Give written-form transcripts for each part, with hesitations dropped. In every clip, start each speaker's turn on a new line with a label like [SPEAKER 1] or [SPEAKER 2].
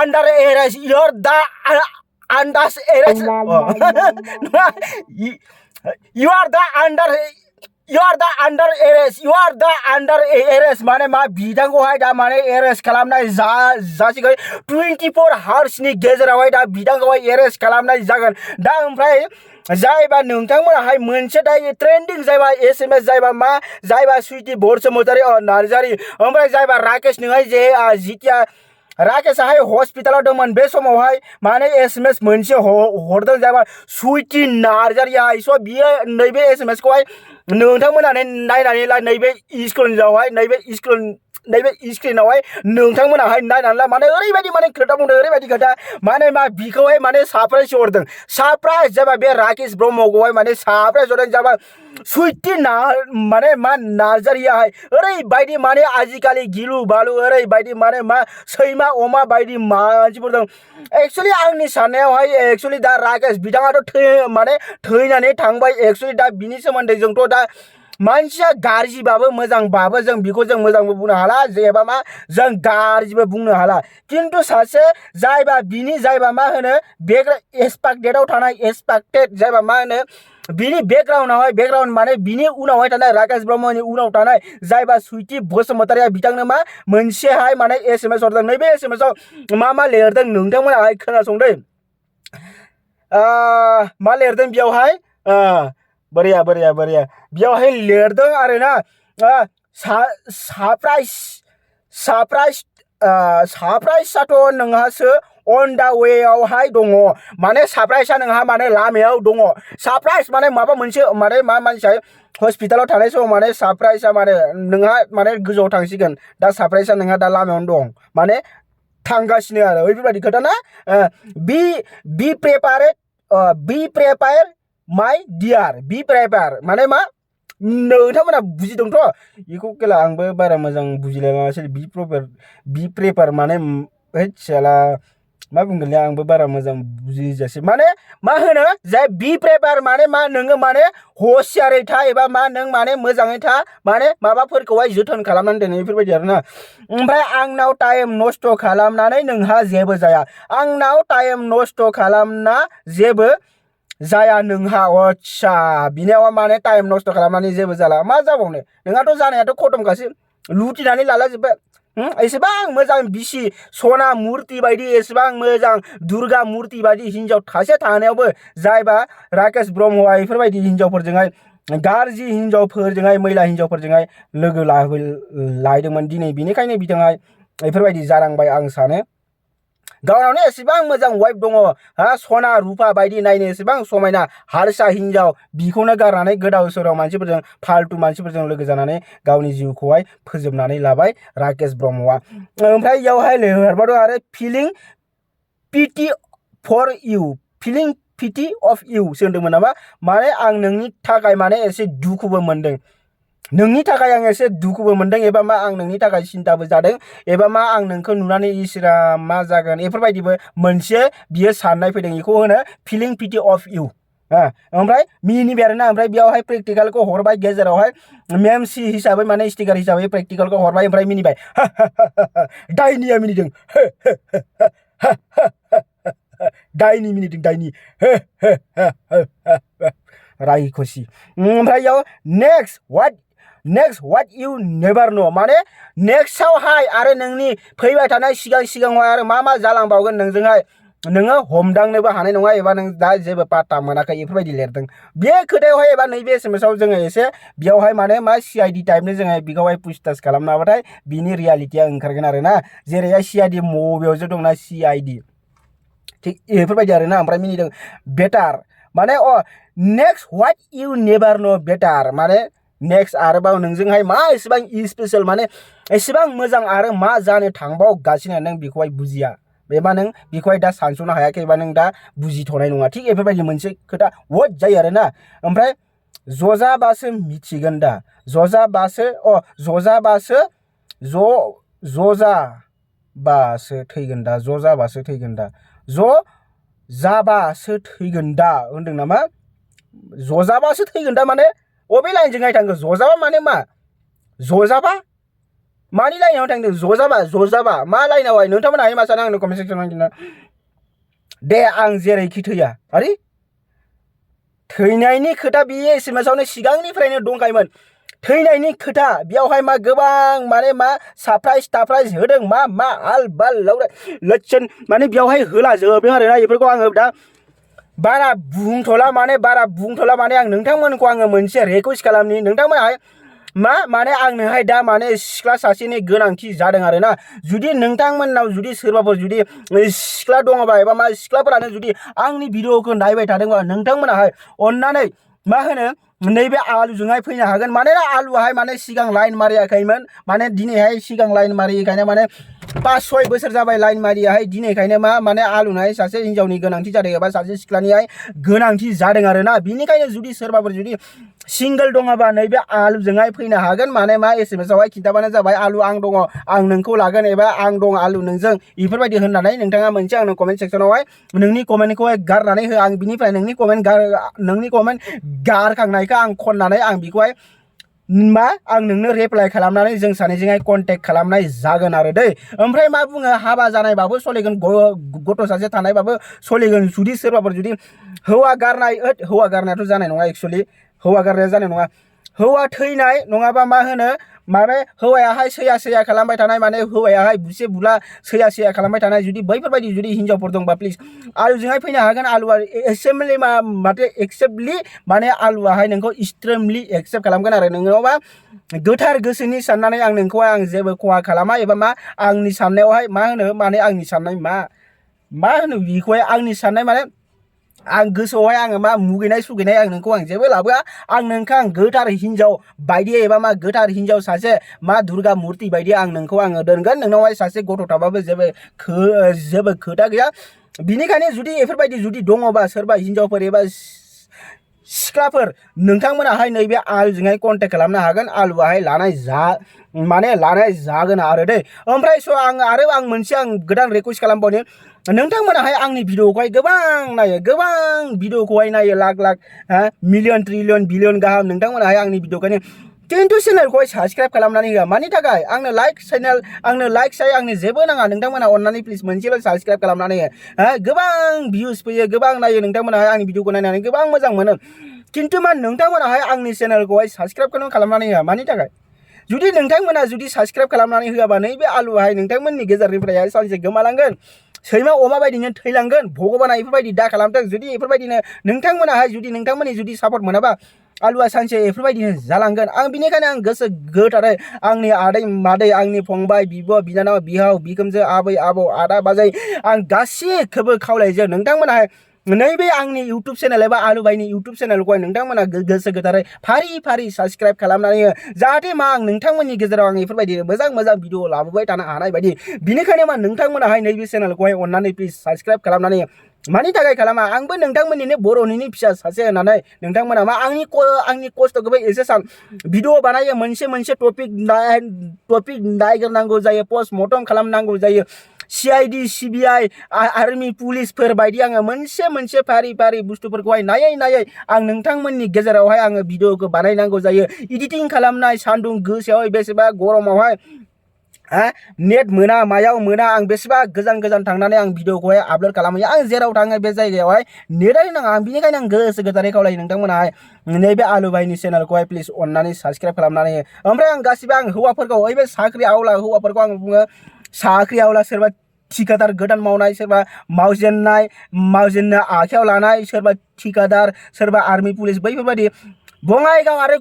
[SPEAKER 1] under arrest. You're the under arrest. You are the under. You are the under arrest. You are the under arrest. माने मा बिदांगो हाय दा माने arrest खालामनाय जासिगोन 24 hours नि गेजेरावहाय दा बिदांगो हाय arrest खालामनाय जागोन दा ओमफ्राय जायबा नोंथांमोनाहाय मोनसे दायो ट्रेंडिं जायबा एसएमएस जायबा स्वीटी बसुमतारी नार्जारी ओमफ्राय जायबा राकेश नोंहाय जे जितिया राकेशआहाय हस्पिटालाव दंमोन बे समावहाय माने एसएमएस मोनसे हरदों जायबा स्वीटी नार्जारियाहाय स बियो नैबे एसएमएस खौहाय नोंथांमोनानो नायनानै ला नैबे स्क्रिनआवहाय नैबे स्क्रिनआवहाय नोंथांमोनाहाय नायनानै ला माने ओरैबायदि माने खोथा बुंदों ओरैबायदि खोथा माने मा बिखौहाय माने सरप्राइज हरदों सरप्राइज जाबा बे राकेश ब्रह्मखौहाय माने सरप्राइज हरदों जाबा स्वीटी माने मा नार्जारियाहाय ओरैबायदि माने आजिखालि गिलु बालु ओरैबायदि माने मा सैमा अमा बायदि मानसिफोर दं एक्चुअली आंनि साननायावहाय एक्चुअली दा राकेश बिथाङाथ' माने थैनानै थांबाय एक्चुअली दा बिनि सोमोन्दै जोंथ' दा मानसिया गाज्रिबाबो मोजांबाबो जों बिखौ जों मोजांबो बुंनो हाला जेबा मा जों गाज्रिबो बुंनो हाला किन्तु सासे जायबा मा होनो एक्सपेक्टेडआव थानाय एक्सपेक्टेड जायबा मा होनो बिनि बेकग्राउन्ड माने बिनि उनावहाय थानाय राकेश ब्रह्मनि उनाव थानाय जायबा स्वीटी बसुमतारिया बिथांनो मा मोनसेहाय माने एसएमएस हरदों नैबे एसएमएसआव मा लिरदों नोंथांमोनाहाय खोनासंदो मा लिरदों बेयावहाय बरिया बेयावहाय लिरदों आरोना सरप्राइजआथ' नोंहासो on the way आवहाय दङ माने सरप्राइजआ नोंहा माने लामायाव दङ सरप्राइज माने माबा मोनसे माने मा मानसिया हस्पिटालाव थानाय समाव माने सरप्राइजआ माने नोंहा माने गोजौआव थांसिगोन दा सरप्राइजआ नोंहा दा लामायावनो दं माने थांगासिनो आरो बेफोरबायदि खोथा ना बी प्रिपेयार माय डियार बी प्रिपेयार माने मा नोंथांमोना बुजिदोंथ' बेखौ केला आंबो बारा मोजां बुजिलायासै बी प्रिपेयार माने हेला मा बुंगोनलै आंबो बारा मोजां बुजिजासै माने मा होनो जाय बी प्रिपेयार माने मा नोङो माने हसियारै था एबा मा नों माने मोजाङै था माने माबाफोरखौहाय जोथोन खालामनानै दोनो बेफोरबायदि आरोना ओमफ्राय आंनाव टाइम नस्ट खालामनानै नोंहा जेबो जाया आंनाव टाइम नस्ट खालामना जेबो जाया नोंहा आच्छा बिनियाव माने टाइम नस्ट खालामनानै जेबो जाला मा जाबावनो नोंहाथ' जानायाथ' खतमखासै लुटिनानै लाला जोब्बाय एसेबां मोजां बिसि सना मुर्ति बायदि एसेबां मोजां दुर्गा मुर्ति बायदि हिन्जाव थासे थानायावबो जायबा राकेश ब्रह्मआ बेफोरबायदि हिन्जावफोरजोंहाय गाज्रि हिन्जावफोरजोंहाय मैला हिन्जावफोरजोंहाय लोगो लाहैदोंमोन दिनै बिनिखायनो बिथाङा बेफोरबायदि जानांबाय आं सानो गावनावनो एसेबां मोजां वाइफ दङ सना रुपा बायदि नायनो एसेबां समायना हारसा हिन्जाव बिखौनो गारनानै गोदाव सोराव मानसिफोरजों फाल्तु मानसिफोरजों लोगो जानानै गावनि जिउखौहाय फोजोबनानै लाबाय राकेश ब्रह्मआ ओमफ्राय इयावहाय लिरबावदों आरो फिलिं पिटि फर इउ फिलिं पिटि अफ इउ सोंदोंमोन नामा माने आं नोंनि थाखाय माने एसे दुखुबो मोनदों नोंनि थाखाय आं एसे दुखुबो मोनदों एबा मा आं नोंनि थाखाय सिन्ताबो जादों एबा मा आं नोंखौ नुनानै इसोरा मा जागोन बेफोरबायदिबो मोनसे बियो साननाय फैदों बेखौ होनो फिलिं पिटि अफ इउ ओमफ्राय मिनिबाय आरोना ओमफ्राय बेयावहाय प्रेक्टिकेलखौ हरबाय गेजेरावहाय मेमसि हिसाबै माने स्टिकार हिसाबै प्रेक्टिकेलखौ हरबाय ओमफ्राय मिनिबाय दायनिया मिनिदों दायनि मिनिदों दायनि रायखसि ओमफ्राय इयाव नेक्स्ट व्हाट यू नेभार नो माने नेक्स्टआवहाय आरो नोंनि फैबाय थानाय सिगाङावहाय आरो मा जालांबावगोन नोंजोंहाय नोङो हमदांनोबो हानाय नङा एबा नों दा जेबो पात्ता मोनाखै बेफोरबायदि लिरदों बे खोथायावहाय एबा नैबे एसएमएसआव जोङो एसे बेयावहाय माने मा सिआइडि टाइपनि जोङो बेखौहाय पुछताछ खालामनो हाबाथाय बिनि रियालिटिया ओंखारगोन आरोना जेरैहाय सिआइडि मबेयावसो दंना सिआइडि थिग बेफोरबायदि आरोना ओमफ्राय मिनिदों बेटार माने नेक्स्ट व्हाट यू नेभार नो बेटार माने नेक्स्ट आरोबाव नोंजोंहाय मा एसेबां स्पेशल माने एसेबां मोजां आरो मा जानो थांबावगासिनो नों बेखौहाय बुजिया एबा नों बेखौहाय दा सानस'नो हायाखै एबा नों दा बुजिथ'नाय नङा थिग बेफोरबायदि मोनसे खोथा वट जायो आरोना ओमफ्राय जजाबासो मिथिगोन दा जजाबासो थैगोन दा जजाबासो थैगोन दा होनदों नामा जजाबासो थैगोन दा माने अबे लाइनजोंहाय थांगो जजाबा माने मा जजाबा मानि लाइनाव थांदों जजाबा मा लाइनावहाय नोंथांमोनाहाय मा सानो आंनो कमेन्ट सेक्सनाव खिन्था दे आं जेरैखि थैया आरे थैनायनि खोथा बेयो एसेमेसावनो सिगांनिफ्रायनो दंखायोमोन थैनायनि खोथा बेयावहाय मा गोबां माने मा सारप्राइज होदों मा आल बाल लच्छन माने बेयावहाय होला जोबदों आरोना बेफोरखौ आङो दा बारा बुंथला माने आं नोंथांमोनखौ आङो मोनसे रिक्वेस्ट खालामनि नोंथांमोनाहाय माने आंनोहाय दा माने सिख्ला सासेनि गोनांथि जादों आरोना जुदि नोंथांमोननाव जुदि सोरबाफोर जुदि सिख्ला दङबा एबा मा सिख्लाफोरानो जुदि आंनि भिडिअखौ नायबाय थादोंबा नोंथांमोनाहाय अन्नानै मा होनो नैबे आलुजोंहाय फैनो हागोन मानोना आलुआहाय माने सिगां लाइन मारियाखैमोन माने दिनैहाय सिगां लाइन मारियैखायनो माने 5-6 बोसोर जाबाय लाइन मारियाहाय दिनैखायनो माने आलुनाहाय सासे हिनजावनि गोनांथि जादों एबा सासे सिख्लानिहाय गोनांथि जादों आरोना बिनिखायनो जुदि सोरबाफोर जुदि सिंगल दङबा नैबे आलुजोंहाय फैनो हागोन माने मा एसएमएसआवहाय खिन्थाबानो जाबाय आलु आं दङ आं नोंखौ लागोन एबा आं दं आलु नोंजों बेफोरबायदि होननानै नोंथाङा मोनसे आंनो कमेन्ट सेक्सनावहाय नोंनि कमेन्टखौहाय गारनानै हो आं बिनिफ्राय नोंनि कमेन्ट गारखांनायखौ आं खननानै आं बेखौहाय आं नोंनो रिप्लाइ खालामनानै जों सानैजोंहाय कन्टेक्ट खालामनाय जागोन आरो दै ओमफ्राय मा बुङो हाबा जानायबाबो सलिगोन गथ' सासे थानायबाबो सलिगोन जुदि सोरबाफोर जुदि हौवा गारनायाथ' जानाय नङा एक्चुअलि हौवा गारनाया जानाय नङा हौवा थैनाय नङाबा मा होनो माने हौवायाहाय सैया खालामबाय थानाय माने हौवायाहाय बुसे बुला सैया खालामबाय थानाय जुदि बैफोरबायदि जुदि हिनजावफोर दंबा प्लिज आलुजोंहाय फैनो हागोन आलुआ एक्सेप्टलि माने आलुआहाय नोंखौ एक्सट्रिमलि एक्सेप्ट खालामगोन आरो नोङोबा गोथार गोसोनि साननानै आं नोंखौहाय आं जेबो खहा खालामा एबा मा आंनि साननायावहाय मा होनो माने आंनि साननाय मा होनो बेखौहाय आंनि साननाय माने आं गोसोआवहाय आङो मा मुगैनाय सुगैनाय आं नोंखौ आं जेबो लाबोआ आं नोंखौ आं गोथार हिनजाव बायदि एबा मा गोथार हिनजाव सासे मा दुर्गा मुर्ति बायदि आं नोंखौ आङो दोनगोन नोंनावहाय सासे गथ' थाबाबो जेबो खोथा गैया बिनिखायनो जुदि बेफोरबायदि जुदि दङबा सोरबा हिनजावफोर एबा सिख्लाफोर नोंथांमोनाहाय नैबे आलुजोंहाय कन्टेक्ट खालामनो हागोन आलुआहाय लानाय जागोन आरो दै ओमफ्राय स' आं मोनसे गोदान रिक्वेस्ट खालामबावनो नोंथांमोनाहाय आंनि भिडिअखौहाय गोबां भिडिअखौहाय नायो लाख मिलियन ट्रिलियन बिलियन गाहाम नोंथांमोनाहाय आंनि भिडिअखौनो खिन्थु चेनेलखौहाय साबस्क्राइब खालामनानै होआ मानि थाखाय आंनो लाइक साइ आंनो जेबो नाङा नोंथांमोना अन्नानै प्लिज मोनसेल' साबस्क्राइब खालामनानै हो गोबां भिउस फैयो गोबां नायो नोंथांमोनाहाय आंनि भिडिअखौ नायनानै गोबां मोजां मोनो खिन्थु मा नोंथांमोनाहाय आंनि चेनेलखौहाय साबस्क्राइबखौनो खालामनानै होआ मानि थाखाय जुदि नोंथांमोना जुदि साबस्क्राइब खालामनानै होआबा नैबे आलुआहाय नोंथांमोननि गेजेरनिफ्राय सानसे गोमालांगोन सैमा अमा बायदिनो थैलांगोन भगबाना बेफोरबायदि दा खालामथों जुदि बेफोरबायदिनो नोंथांमोनाहाय जुदि नोंथांमोननि जुदि सापर्ट मोनाबा आलुआ सानसे बेफोरबायदिनो जालांगोन आं बिनिखायनो आं गोसो गोथारै आंनि आदै मादै आंनि फंबाय बिब' बिनानाव बिहाव बिखुनजो आबै आबौ आदा बाजै आं गासैखौबो खावलायजों नोंथांमोनाहाय नैबे आंनि इउटुब चेनेल एबा आलु भाइनि इउटुब चेनेलखौहाय नोंथांमोना गोसो गोथारै फारि साबस्क्राइब खालामनानै हो जाहाथे मा आं नोंथांमोननि गेजेराव आं बेफोरबायदि मोजां भिडिअ लाबोबाय थानो हानाय बायदि बिनिखायनो मा नोंथांमोनाहाय नैबे चेनेलखौहाय अन्नानै प्लिज साबस्क्राइब खालामनानै मानि थाखाय खालामा आंबो नोंथांमोननिनो बर'निनो फिसा सासे होननानै नोंथांमोना मा आंनि खस्थ'खौबो एसे सान भिडिअ बानायो मोनसे टपिक नायग्रोनांगौ जायो पस्ट मर्टम खालामनांगौ जायो CID CBI आर्मी पुलिसफोर बायदि आङो मोनसे फारि बुस्थुफोरखौहाय नायै आं नोंथांमोननि गेजेरावहाय आङो भिडिअखौ बानायनांगौ जायो एडिटिं खालामनाय सान्दुं गोसायाव बेसेबा गरमावहाय नेट मोना मायाव मोना आं बेसेबा गोजान थांनानै आं भिडिअखौहाय आपलोड खालामहैयो आं जेराव थाङो बे जायगायावहाय नेटआनो नाङा बिनिखायनो आं गोसो गोथारै खावलायो नोंथांमोनाहाय नैबे आलु भाइनि चेनेलखौहाय प्लिज अन्नानै साबस्क्राइब खालामनानै हो ओमफ्राय आं गासिबो आं हौवाफोरखौ बे साख्रि आवला हौवाफोरखौ आं बुङो साख्रि आवला सोरबा ठिकादार गोदान मावनाय सोरबा मावजेननो आखायाव लानाय सोरबा ठिकादार सोरबा आर्मी पुलिस बैफोरबायदि बङाइगाव आरो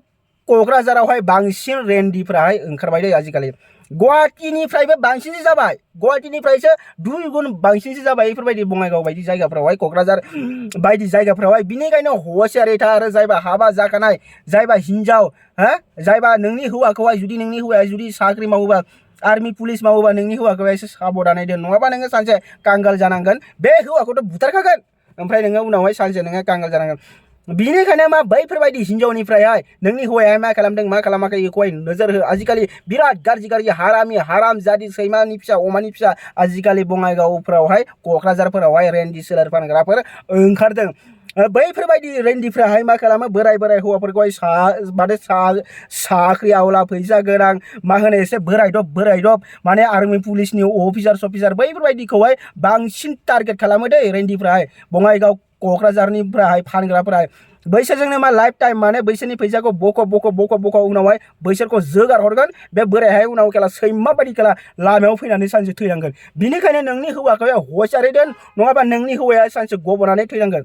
[SPEAKER 1] क'क्राझारावहाय बांसिन रेन्डिफ्राहाय ओंखारबाय दै आजिखालि गुवाहाटीनिफ्रायबो बांसिनसो जाबाय गुवाहाटीनिफ्रायसो 2 गुन बांसिनसो जाबाय बेफोरबायदि बङाइगाव बायदि जायगाफ्रावहाय क'क्राझार बायदि जायगाफ्रावहाय बिनिखायनो हसियारै था आरो जायबा हाबा जाखानाय जायबा हिनजाव जायबा नोंनि हौवाखौहाय जुदि नोंनि हौवाया जुदि साख्रि मावोबा आर्मी पुलिस मावोबा नोंनि हौवाखौ एसे साबधानै दोन नङाबा नोङो सानसे कांगाल जानांगोन बे हौवाखौथ' बुथारखागोन ओमफ्राय नोङो उनावहाय सानसे नोङो कांगाल जानांगोन बिनिखायनो मा बैफोरबायदि हिनजावनिफ्रायहाय नोंनि हौवाया मा खालामदों मा खालामाखै बेखौहाय नोजोर हो आजिखालि बिराद गाज्रि हाराम जादि सैमानि फिसा अमानि फिसा आजिखालि बङाइगावफ्रावहाय क'क्राझारफोरावहाय रेन्डि सोलार फानग्राफोर ओंखारदों बैफोरबायदि रेन्डिफ्राहाय मा खालामो बोराय बोराय हौवाफोरखौहाय माने साख्रि आवला फैसा गोनां मा होनो एसे बोरायदब माने आर्मि पुलिसनि अफिसार बैफोरबायदिखौहाय बांसिन टारगेट खालामो दै रेन्डिफ्राहाय बङाइगाव क'क्राझारनिफ्राहाय फानग्राफोराहाय बैसोरजोंनो मा लाइफ टाइम माने बैसोरनि फैसाखौ बख' उनावहाय बैसोरखौ जोगार हरगोन बे बोरायहाय उनाव खेला सैमा बायदि खेला लामायाव फैनानै सानसे थैनांगोन बिनिखायनो नोंनि हौवाखौहाय हसियारै दोन नङाबा नोंनि हौवाया सानसे गबनानै थैनांगोन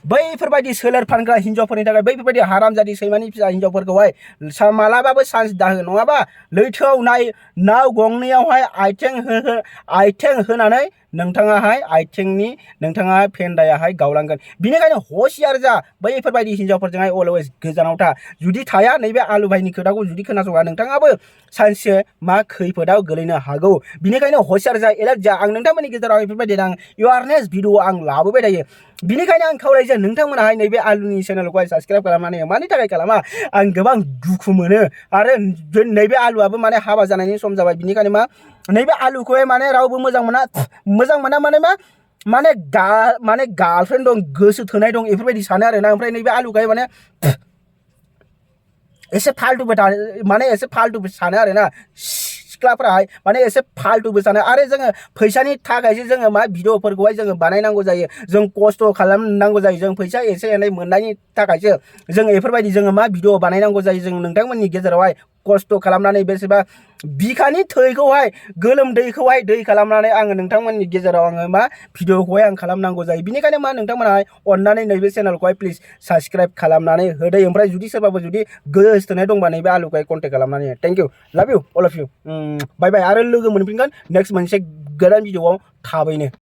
[SPEAKER 1] बैफोरबायदि सोलेर फानग्रा हिन्जावफोरनि थाखाय बैफोरबायदि हारामजादि सैमानि फिसा हिन्जावफोरखौहाय मालाबाबो चान्स दाहो नङाबा लैथोआव नाव गंनैयावहाय आइथें होनानै नोंथाङा फेन्दायाहाय गावलांगोन बिनिखायनो हसियार जा बैफोरबायदि हिन्जावफोरजोंहाय अलवेज गोजानाव था जुदि थाया नैबे आलु भाइनि खोथाखौ जुदि खोनासङा नोंथाङाबो सानसे मा खैफोदाव गोलैनो हागौ बिनिखायनो हसियार जा एलार्ट जा आं नोंथांमोननि गेजेराव बेफोरबायदि एवारनेस भिडिअ आं लाबोबाय थायो बिनिखायनो आं खावलायजा नोंथांमोनाहाय नैबे आलुनि चेनेलखौहाय साबस्क्राइब खालामनानै मानि थाखाय खालामा आं गोबां दुखु मोनो आरो नैबे आलुआबो माने हाबा जानायनि सम जाबाय बिनिखायनो मा नैबे आलुखौहाय माने रावबो मोजां मोना माने मा माने गार्लफ्रेन्ड दं गोसो थोनाय दं बेफोरबायदि सानो आरोना ओमफ्राय नैबे आलुखौहाय माने एसे फाल्टुबो सानो आरोना सिख्लाफोराहाय माने एसे फाल्टुबो सानो आरो जोङो फैसानि थाखायसो जोङो मा भिडिअफोरखौहाय जोङो बानायनांगौ जायो जों खस्थ' खालामनांगौ जायो जों फैसा एसे एनै मोननायनि थाखायसो जों बेफोरबायदि जोङो मा भिडिअ बानायनांगौ जायो जों नोंथांमोननि गेजेरावहाय खस्थ' खालामनानै बेसेबा बिखानि थैखौहाय गोलोमदैखौहाय दै खालामनानै आङो नोंथांमोननि गेजेराव आङो मा भिडिअखौहाय आं खालामनांगौ जायो बिनिखायनो मा नोंथांमोनाहाय अननानै नैबे चेनेलखौहाय प्लिज साबस्क्राइब खालामनानै होदो ओमफ्राय जुदि सोरबाबो जुदि गोसोथोनाय दंबा नैबे आलुखौहाय कन्टेक्ट खालामनानै थेंक इउ लाभ इउ अल अफ इउ बाय बाय आरो लोगो मोनफिनगोन नेक्स्ट मोनसे गोदान भिडिअआव थाबैनो